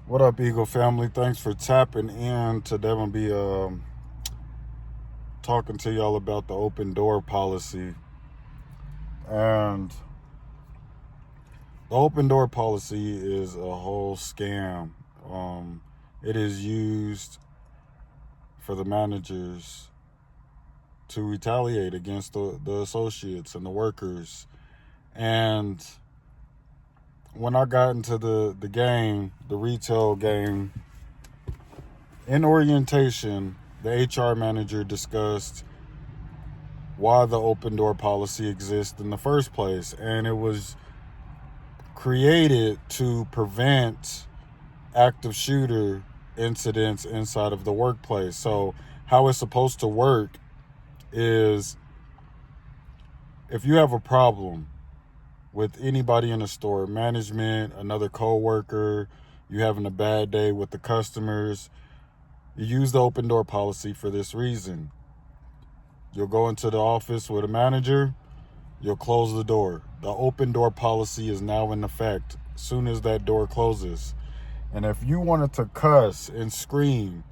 What up, Eagle family? Thanks for tapping in. Today I'm gonna be talking to y'all about the open door policy. And the open door policy is a whole scam. It is used for the managers to retaliate against the associates and the workers. And when I got into the game, the retail game, in orientation, the HR manager discussed why the open door policy exists in the first place. And it was created to prevent active shooter incidents inside of the workplace. So, how it's supposed to work is if you have a problem with anybody in the store, management, another coworker, you having a bad day with the customers, you use the open door policy for this reason. You'll go into the office with a manager, you'll close the door. The open door policy is now in effect as soon as that door closes. And if you wanted to cuss and scream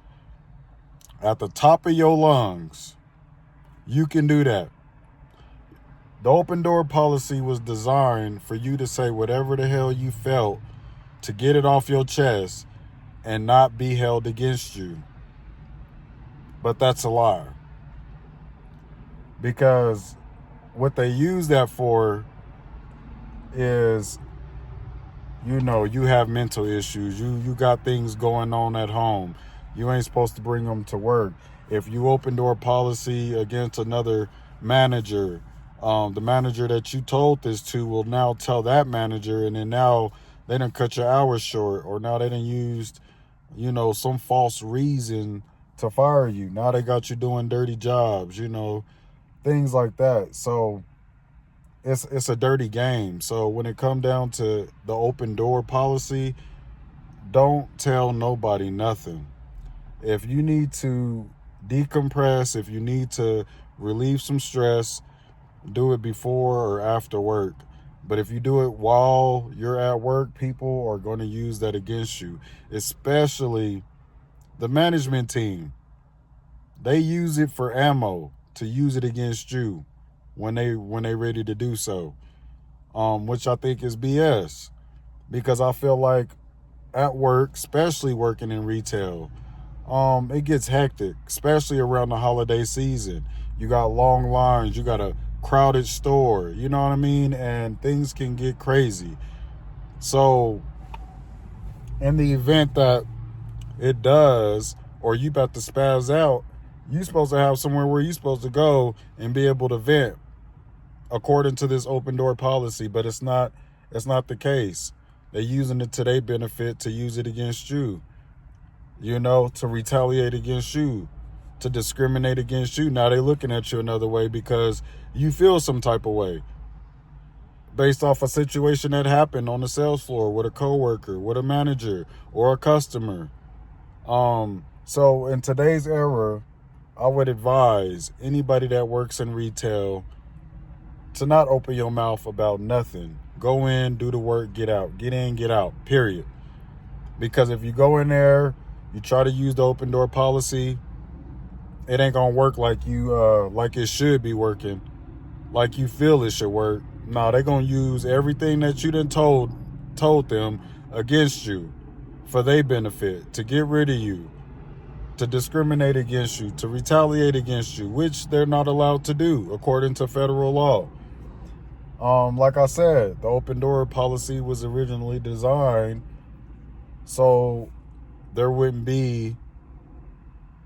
at the top of your lungs, you can do that. The open door policy was designed for you to say whatever the hell you felt to get it off your chest and not be held against you. But that's a lie. Because what they use that for is, you have mental issues. You got things going on at home. You ain't supposed to bring them to work. If you open door policy against another manager, the manager that you told this to will now tell that manager, and then now they done cut your hours short, or now they done used, some false reason to fire you. Now they got you doing dirty jobs, things like that. So it's a dirty game. So when it come down to the open door policy, don't tell nobody nothing. If you need to decompress, if you need to relieve some stress, do it before or after work. But if you do it while you're at work, people are going to use that against you, especially the management team. They use it for ammo to use it against you when they ready to do so, which I think is BS, because I feel like at work, especially working in retail, it gets hectic, especially around the holiday season. You got long lines, you got a crowded store, you know what I mean, and things can get crazy. So, in the event that it does, or you about to spaz out, you supposed to have somewhere where you supposed to go and be able to vent according to this open door policy. But it's not the case. They're using it to their benefit, to use it against you, to retaliate against you, to discriminate against you. Now they're looking at you another way because you feel some type of way based off a situation that happened on the sales floor with a coworker, with a manager, or a customer. So in today's era, I would advise anybody that works in retail to not open your mouth about nothing. Go in, do the work, get out. Get in, get out, period. Because if you go in there, you try to use the open door policy, it ain't gonna work like like it should be working, like you feel it should work. No, they're gonna use everything that you done told them against you for their benefit, to get rid of you, to discriminate against you, to retaliate against you, which they're not allowed to do according to federal law. Like I said, the open door policy was originally designed so there wouldn't be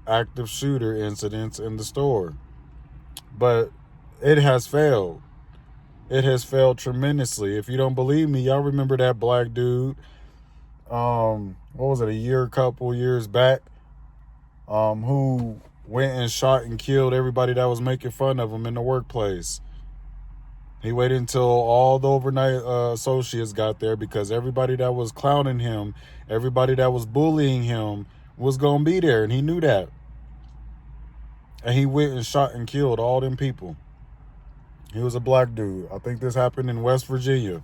active shooter incidents in the store. But it has failed. It has failed tremendously. If you don't believe me, y'all remember that black dude, what was it, a couple years back, who went and shot and killed everybody that was making fun of him in the workplace. He waited until all the overnight associates got there, because everybody that was clowning him, everybody that was bullying him was going to be there, and he knew that. And he went and shot and killed all them people. He was a black dude. I think this happened in West Virginia.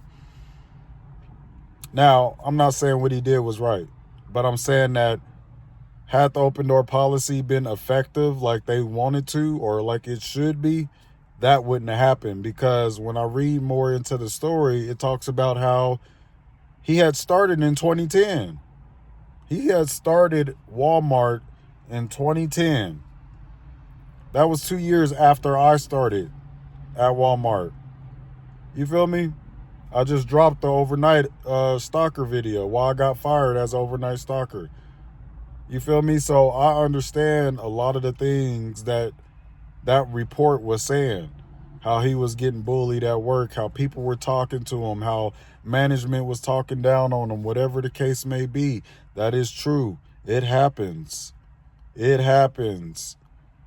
Now, I'm not saying what he did was right. But I'm saying that had the open door policy been effective like they wanted to or like it should be, that wouldn't have happened. Because when I read more into the story, it talks about how he had started in 2010. He had started Walmart in 2010. That was 2 years after I started at Walmart. You feel me? I just dropped the overnight stalker video while I got fired as overnight stalker. You feel me? So I understand a lot of the things that report was saying. How he was getting bullied at work, how people were talking to him, how management was talking down on him, whatever the case may be. That is true. It happens. It happens.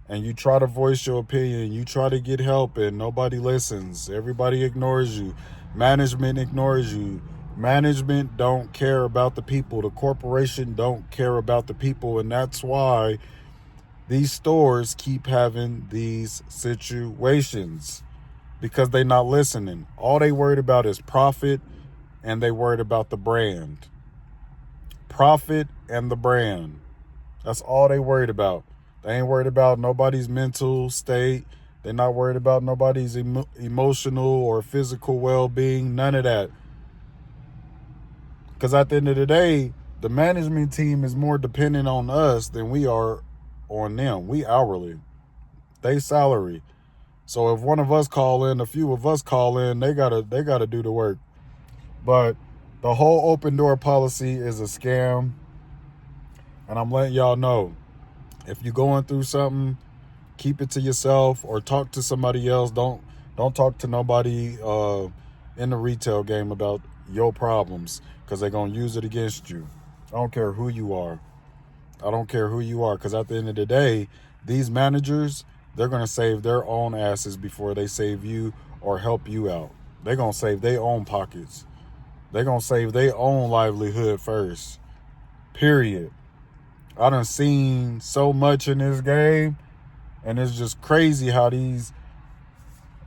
And you try to voice your opinion, you try to get help, and nobody listens. Everybody ignores you. Management ignores you. Management don't care about the people. The corporation don't care about the people, and that's why these stores keep having these situations, because they're not listening. All they worried about is profit, and they worried about the brand. Profit and the brand. That's all they worried about. They ain't worried about nobody's mental state. They're not worried about nobody's emotional or physical well-being. None of that. Because at the end of the day, the management team is more dependent on us than we are on them. We hourly. They salary. So if one of us call in, a few of us call in, they gotta do the work. But the whole open door policy is a scam. And I'm letting y'all know, if you're going through something, keep it to yourself or talk to somebody else. Don't talk to nobody in the retail game about your problems, because they're going to use it against you. I don't care who you are. I don't care who you are, because at the end of the day, these managers, they're going to save their own asses before they save you or help you out. They're going to save their own pockets. They're going to save their own livelihood first. Period. I done seen so much in this game, and it's just crazy how these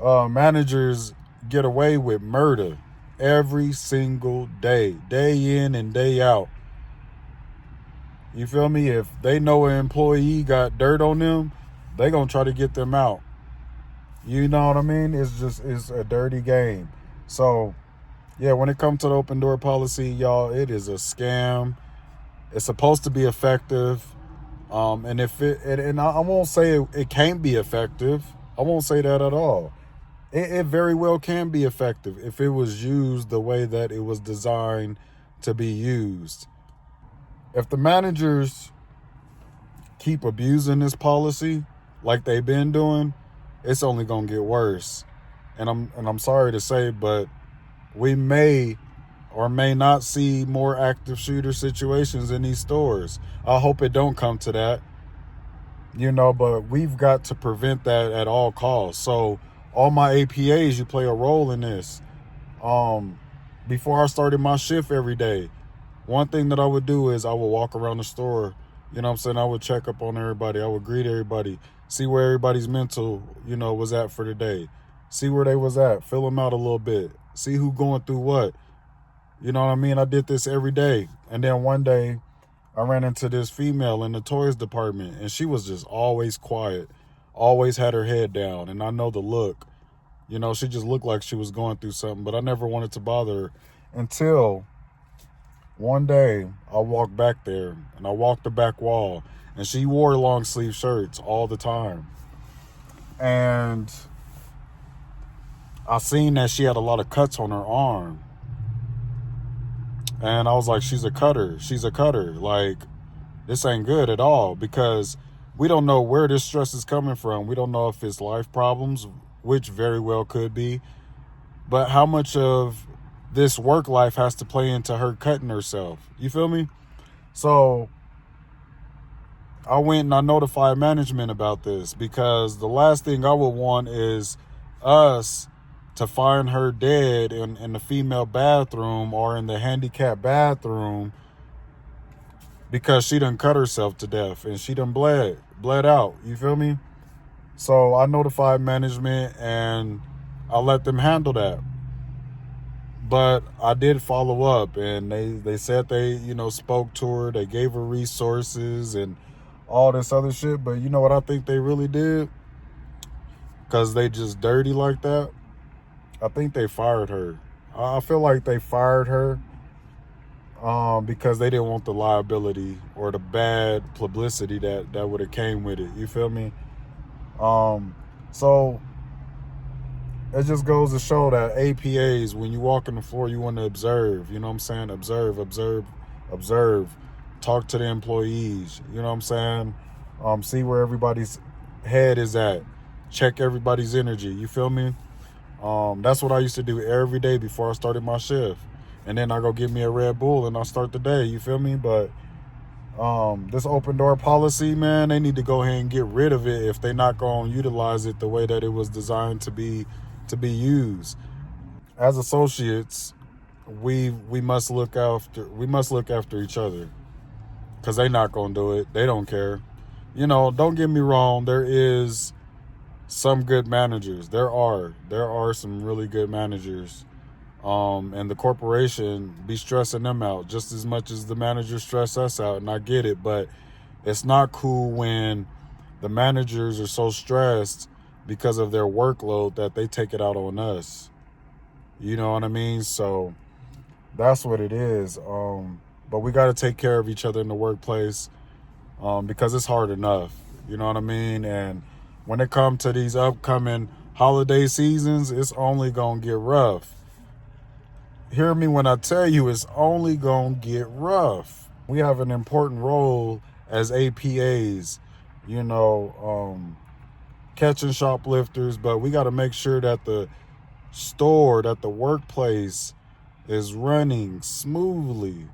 managers get away with murder every single day in and day out. You feel me? If they know an employee got dirt on them, they gonna try to get them out. You know what I mean? It's a dirty game. So, yeah, when it comes to the open door policy, y'all, it is a scam. It's supposed to be effective. And I won't say it can't be effective. I won't say that at all. It very well can be effective if it was used the way that it was designed to be used. If the managers keep abusing this policy like they've been doing, it's only gonna get worse. And I'm sorry to say, but we may or may not see more active shooter situations in these stores. I hope it don't come to that, but we've got to prevent that at all costs. So all my APAs, you play a role in this. Before I started my shift every day, one thing that I would do is I would walk around the store, I would check up on everybody. I would greet everybody, see where everybody's mental, was at for the day. See where they was at, fill them out a little bit, see who going through what. You know what I mean? I did this every day. And then one day I ran into this female in the toys department, and she was just always quiet, always had her head down. And I know the look, she just looked like she was going through something, but I never wanted to bother her until one day I walked back there and I walked the back wall, and she wore long sleeve shirts all the time. And I seen that she had a lot of cuts on her arm. And I was like, she's a cutter. Like, this ain't good at all, because we don't know where this stress is coming from. We don't know if it's life problems, which very well could be. But how much of this work life has to play into her cutting herself? You feel me? So I went and I notified management about this, because the last thing I would want is us to find her dead in the female bathroom or in the handicapped bathroom because she done cut herself to death and she done bled out. You feel me? So I notified management and I let them handle that. But I did follow up, and they said they, spoke to her. They gave her resources and all this other shit. But you know what I think they really did? Because they just dirty like that. I think they fired her. I feel like they fired her because they didn't want the liability or the bad publicity that would have came with it. You feel me? So it just goes to show that APAs, when you walk on the floor, you want to observe. You know what I'm saying? Observe. Talk to the employees. You know what I'm saying? See where everybody's head is at. Check everybody's energy. You feel me? That's what I used to do every day before I started my shift. And then I go get me a Red Bull and I start the day. You feel me? But this open door policy, man, they need to go ahead and get rid of it if they're not going to utilize it the way that it was designed to be used. As associates, we must look after each other, because they're not going to do it. They don't care. Don't get me wrong, there is some good managers. There are some really good managers. And the corporation be stressing them out just as much as the managers stress us out, and I get it, but it's not cool when the managers are so stressed because of their workload that they take it out on us. You know what I mean? So that's what it is. But we got to take care of each other in the workplace, because it's hard enough. You know what I mean? And when it comes to these upcoming holiday seasons, it's only going to get rough. Hear me when I tell you, it's only going to get rough. We have an important role as APAs, catching shoplifters, but we got to make sure that the workplace is running smoothly.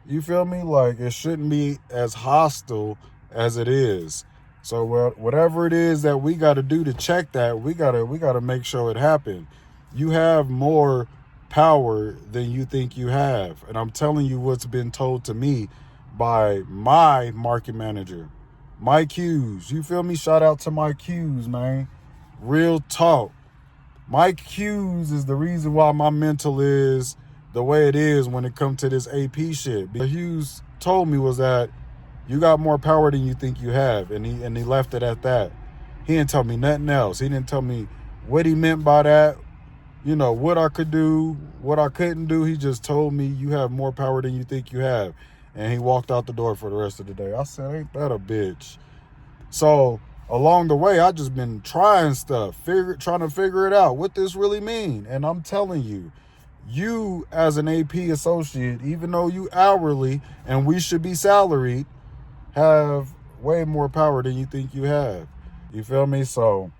You feel me? Like, it shouldn't be as hostile as it is. So whatever it is that we got to do to check that, we got to make sure it happened. You have more power than you think you have. And I'm telling you what's been told to me by my market manager, Mike Hughes. You feel me? Shout out to Mike Hughes, man. Real talk. Mike Hughes is the reason why my mental is the way it is when it comes to this AP shit. But Hughes told me was that you got more power than you think you have. And he left it at that. He didn't tell me nothing else. He didn't tell me what he meant by that. What I could do, what I couldn't do. He just told me you have more power than you think you have. And he walked out the door for the rest of the day. I said, ain't that a bitch? So along the way, I just been trying stuff, trying to figure it out, what this really mean. And I'm telling you, you as an AP associate, even though you hourly and we should be salaried, have way more power than you think you have. You feel me? So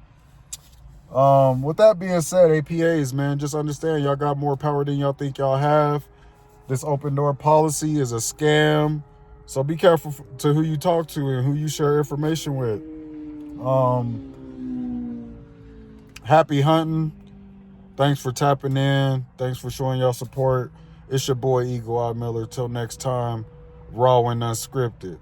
with that being said, APAs, man, just understand y'all got more power than y'all think y'all have. This open door policy is a scam. So be careful to who you talk to and who you share information with. Happy hunting. Thanks for tapping in. Thanks for showing y'all support. It's your boy Eagle Eye Miller. Till next time, raw and unscripted.